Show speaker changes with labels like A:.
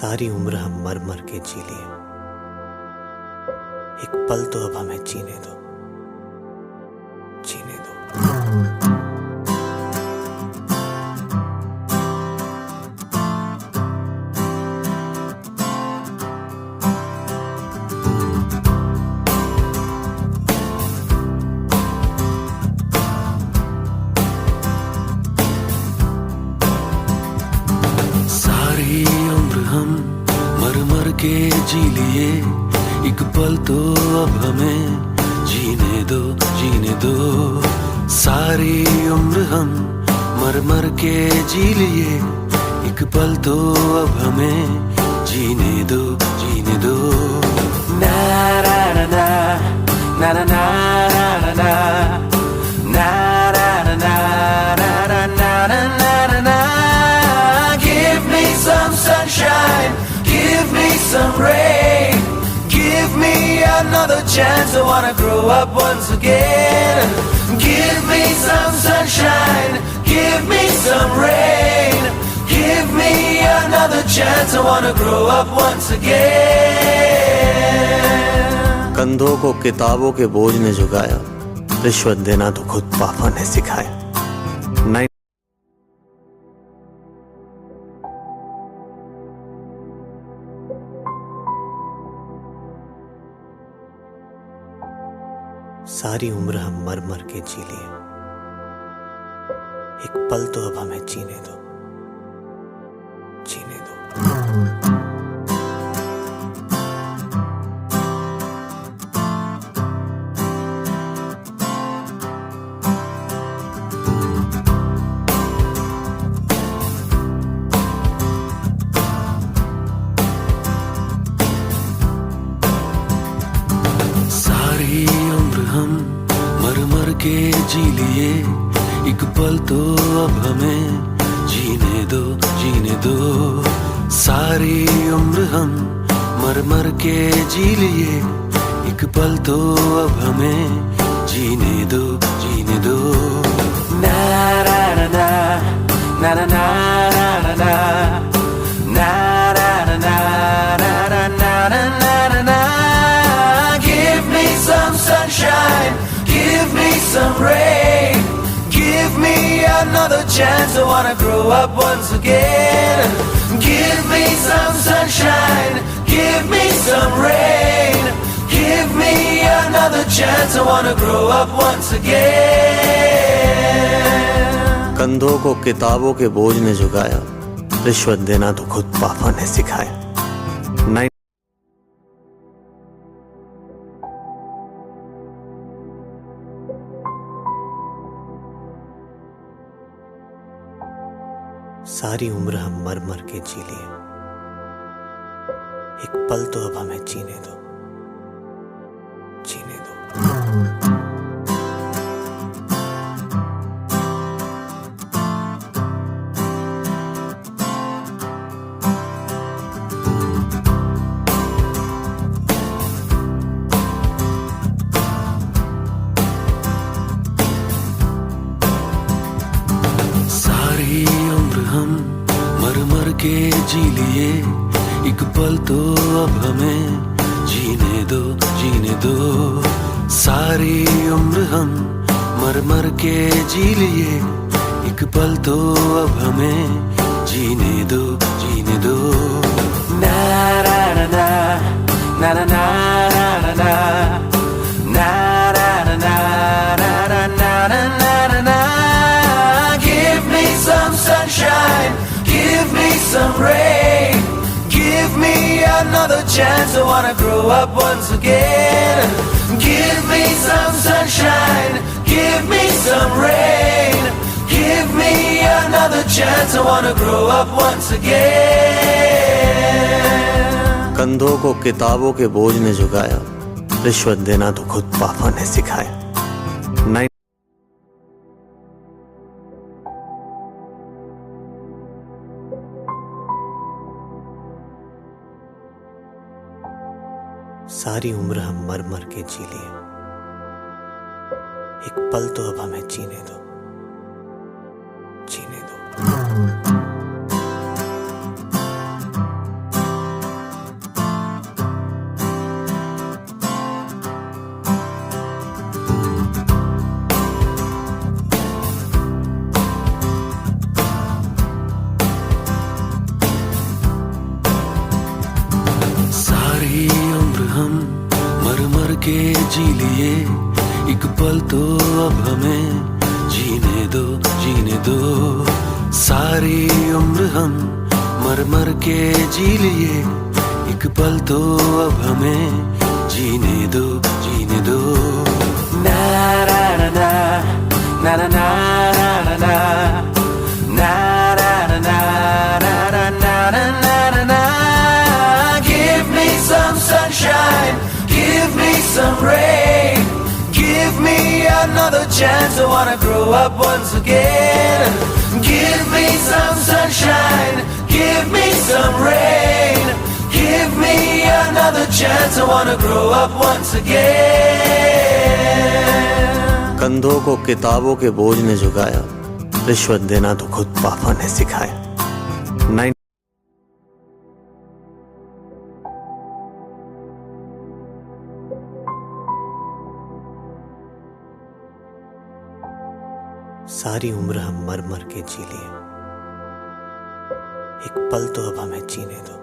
A: सारी उम्र हम मर मर के जी लिए, एक पल तो अब हमें जीने दो, जीने दो।
B: सारी उम्र हम मर मर के जी लिए, एक पल तो अब हमें जीने दो, जीने दो। सारी उम्र हम मर मर के जी लिए, एक पल तो अब हमें जीने दो, जीने दो। ना ना ना ना ना ना ना ना ना ना ना ना ना ना ना। Give me some sunshine, give me some rain, give me another chance. I wanna grow up once again. Give me some sunshine, give me some rain, give me another chance. I wanna grow up once again.
A: कंधों को किताबों के बोझ ने झुकाया, रिश्वत देना तो खुद पापा ने सिखाया। सारी उम्र हम मर मर के जी लिए, एक पल तो अब हमें जीने दो, जीने दो।
B: सारी उम्र हम मर मर के जी लिए, एक पल तो अब हमें जीने दो, जीने दो। सारी उम्र हम मर मर के जी लिए, एक पल तो अब हमें जीने दो, जीने दो। ना ना ना ना ना ना ना ना ना ना ना ना ना ना ना। Give me some sunshine, give me some rain, give me another chance. I wanna grow up once again. Give me some sunshine, give me some rain, give me another chance. I wanna grow up once again.
A: कंधों को किताबों के बोझ ने झुकाया, रिश्वत देना तो खुद पापा ने सिखाया। सारी उम्र हम मर मर के जी लिए, एक पल तो अब हमें जीने दो, जीने दो।
B: सारी उम्र हम मर मर के जी लिए, एक पल तो अब हमें जीने दो, जीने दो। सारी उम्र हम मर मर के जी लिए, एक पल तो अब हमें जीने दो, जीने दो। ना ना ना ना ना ना ना ना ना ना ना ना ना ना ना। Give me some sunshine, give me some rain, give me another chance. I wanna grow up once again. Give me some sunshine, give me some rain, give me another chance. I wanna grow up once again.
A: कंधों को किताबों के बोझ ने झुकाया, रिश्वत देना तो खुद पापा ने सिखाया। सारी उम्र हम मर मर के जी लिए, एक पल तो अब हमें जीने दो, जीने दो।
B: के जी लिए एक पल तो अब हमें जीने दो, जीने दो। सारी उम्र हम मर मर के जी लिए एक पल तो अब हमें जीने दो, जीने दो। ना ना ना ना ना ना ना ना ना na na na na na na na na na. Give me some sunshine, give me some rain, give me another chance. I wanna grow up once again. Give me some sunshine, give me some rain, give me another chance. I wanna grow up once again.
A: कंधों को किताबों के बोझ ने झुकाया, रिश्वत देना तो खुद पापा ने सिखाया। सारी उम्र हम मर मर के जी लिए एक पल तो अब हमें जीने दो।